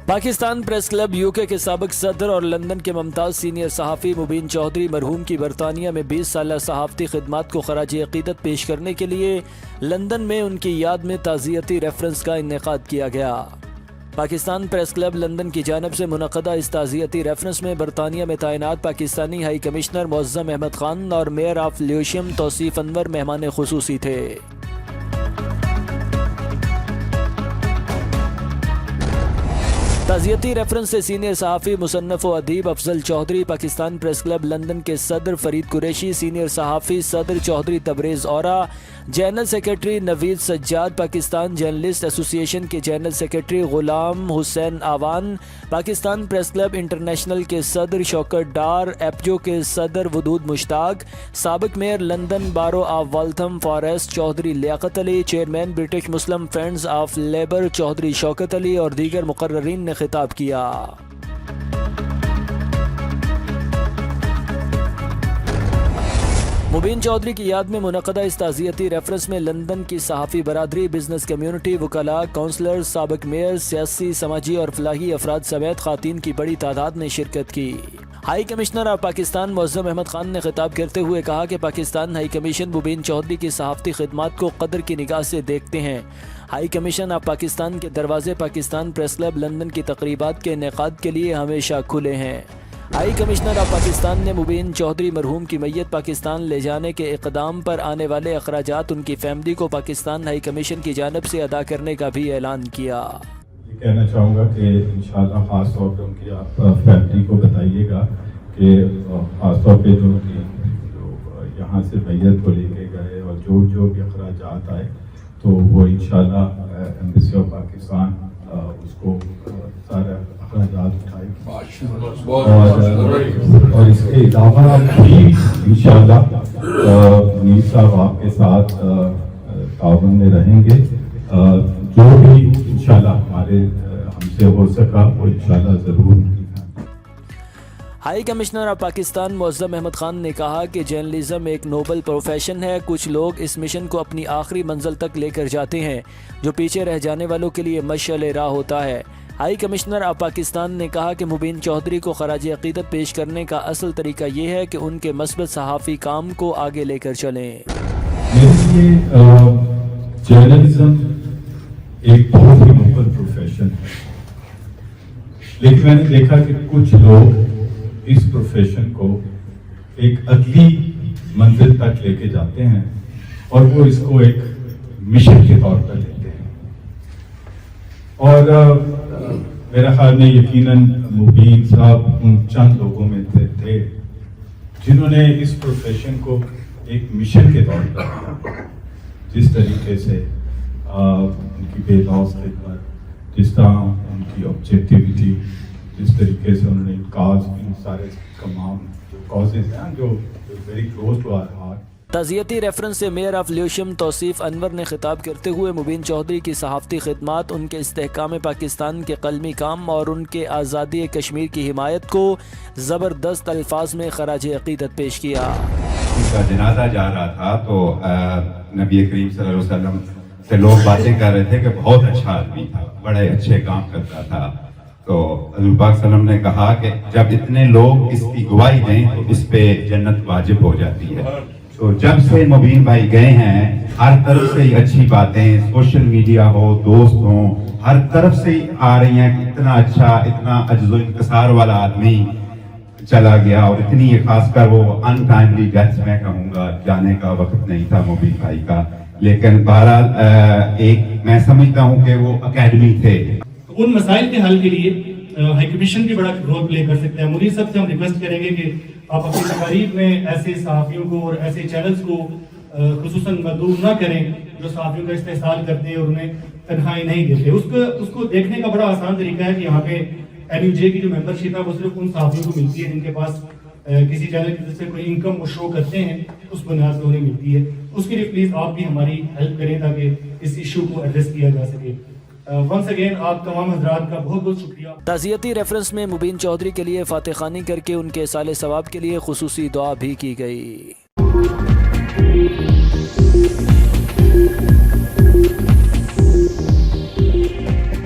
Pakistan press club UK के साबिक सदर और लंदन के मुमताज़ सीनियर सहाफ़ी मुबीन चौधरी मरहूम की बरतानिया में 20 साला सहाफ़ती खिदमात को खराज अक़ीदत पेश करने के लिए लंदन में उनकी याद में ताज़ियती रेफरेंस का इनेकाद किया गया। पाकिस्तान प्रेस क्लब लंदन की जानब से मुनक़दा इस ताज़ियती रेफरेंस में बरतानिया में तैनात पाकिस्तानी हाई कमिश्नर मुअज़्ज़म अहमद ख़ान और mayor of Lewisham Tauseef Anwar मेहमान ख़ुसूसी थे। ताज़ियती रेफरेंस से सीनियर सहाफ़ी मुसन्नफ़ व अदीब Afzal Chaudhry, Pakistan press club London के सदर फरीद कुरैशी, सीनियर सहाफ़ी सदर Chaudhry Tabrez Aura, general secretary Naveed Sajjad, Pakistan journalist association के general secretary Ghulam Hussain Awan, Pakistan press club international के सदर शौकत डार, एपजो के सदर वदूद मुश्ताक, साबिक mayor London borough of Waltham Forest Chaudhry Liaquat Ali, chairman British Muslim friends of Labour Chaudhry Shaukat Ali और दीगर मुकर्ररीन ने खिताब किया। मुबीन चौधरी की याद में मुनक़दा इस ताज़ियती रेफरेंस में लंदन की सहाफ़ी बरादरी, बिजनेस कम्यूनिटी, वकला, काउंसलर, साबिक मेयर, सियासी, समाजी और फलाही अफराद समेत ख़ातीन की बड़ी तादाद ने शिरकत की। High commissioner of Pakistan Muazzam Ahmad Khan ने खिताब करते हुए कहा कि पाकिस्तान हाई कमीशन मुबीन चौधरी की सहाफ़ती खिदमात को कदर की निगाह से देखते हैं। हाई कमीशन ऑफ पाकिस्तान के दरवाजे पाकिस्तान प्रेस क्लब लंदन की तकरीबात के इनेकाद के लिए हमेशा खुले हैं। हाई कमिश्नर ऑफ पाकिस्तान ने मुबीन चौधरी मरहूम की मैयत पाकिस्तान ले जाने के इक़दाम पर आने वाले अखराजात उनकी फैमिली को पाकिस्तान हाई कमीशन की जानब से अदा करने का भी ऐलान किया। ये कहना चाहूँगा कि इंशाल्लाह ख़ास तौर पर उनकी आप फैमिली को बताइएगा कि ख़ास तौर पे जो यहाँ से मैयत को लेके गए और जो भी अखराजात आए तो वो इंशाल्लाह एम्बेसी ऑफ पाकिस्तान उसको सारे अखराजात उठाएगी और इसके अलावा भी इंशाल्लाह मुनीर साहब आपके साथ ताउन में रहेंगे। जो भी इंशाल्लाह हमारे हमसे हो सका वो इंशाल्लाह ज़रूर। High commissioner of Pakistan Muazzam Ahmad Khan ने कहा कि जर्नलिज्म एक नोबल प्रोफेशन है। कुछ लोग इस मिशन को अपनी आखिरी मंजिल तक लेकर जाते हैं जो पीछे रह जाने वालों के लिए मशअल राह होता है। हाई कमिश्नर ऑफ पाकिस्तान ने कहा कि मुबीन चौधरी को खराज अक़ीदत पेश करने का असल तरीका ये है कि उनके मस्बत सहाफ़ी काम को आगे लेकर चलें। मेरे लिए जर्नलिज्म एक बहुत ही नोबल प्रोफेशन है, लेकिन मैंने देखा कि कुछ लोग इस प्रोफेशन को एक अगली मंजिल तक लेके जाते हैं और वो इसको एक मिशन के तौर पर लेते हैं। और मेरा ख्याल में यकीनन मुबीन साहब उन चंद लोगों में थे जिन्होंने इस प्रोफेशन को एक मिशन के तौर पर जिस तरीके से उनकी बेलौस खिदमत, जिस तरह उनकी ऑब्जेक्टिविटी, जिस तरीके से उन्होंने इन सारे तमाम जो कॉजेज हैं जो very close to our heart. ताज़ियती रेफरेंस से mayor of Lewisham Tauseef Anwar ने खिताब करते हुए मुबीन चौधरी की सहाफ़ती खिदमात, उनके इस्तेहकाम पाकिस्तान के कलमी काम और उनके आज़ादी कश्मीर की हिमायत को ज़बरदस्त अल्फाज में खराज अक़ीदत पेश किया। उनका जनाजा जा रहा था तो नबी करीम सल्लल्लाहु अलैहि वसल्लम से लोग बातें कर रहे थे कि बहुत अच्छा आदमी था, बड़े अच्छे काम करता था। तो हज़रत पाक सल्लम ने कहा कि जब इतने लोग इसकी गवाही दें तो इस पे जन्नत वाजिब हो जाती है। तो जब से मुबीन भाई गए हैं हर तरफ से अच्छी बातें, सोशल मीडिया हो, दोस्त हो, हर तरफ से आ रही हैं कि इतना अच्छा, इतना अज्ज़ो इंकसार वाला आदमी चला गया और इतनी खासकर वो अनटाइमली डेथ मैं कहूँगा, जाने का वक्त नहीं था मुबीन भाई का। लेकिन बहरहाल एक मैं समझता हूँ कि वो अकेडमी थे। उन मसाइल के हल के लिए हाई कमीशन भी बड़ा रोल प्ले कर सकते हैं। मुनीर साहब से हम रिक्वेस्ट करेंगे कि आप अपनी तकारीब में ऐसे सहाफ़ियों को और ऐसे चैनल्स को खुसूसन मदऊ न करें जो सहाफ़ियों का इस्तेहसाल करते हैं और उन्हें तनख्वाही नहीं देते। उसको देखने का बड़ा आसान तरीका है कि यहाँ पे NUJ की जो मेंबरशिप है वो सिर्फ उन सहाफ़ियों को मिलती है जिनके पास किसी चैनल की तरफ से कोई इनकम वो शो करते हैं, उस बुनियाद पर उन्हें मिलती है। उसके लिए प्लीज़ आप भी हमारी हेल्प करें ताकि इस इशू को एड्रेस किया जा सके। वंस अगेन आप तमाम हज़रात का बहुत बहुत शुक्रिया। ताज़ियती रेफरेंस में मुबीन चौधरी के लिए फातिह खानी करके उनके साले सवाब के लिए खुसूसी दुआ भी की गई।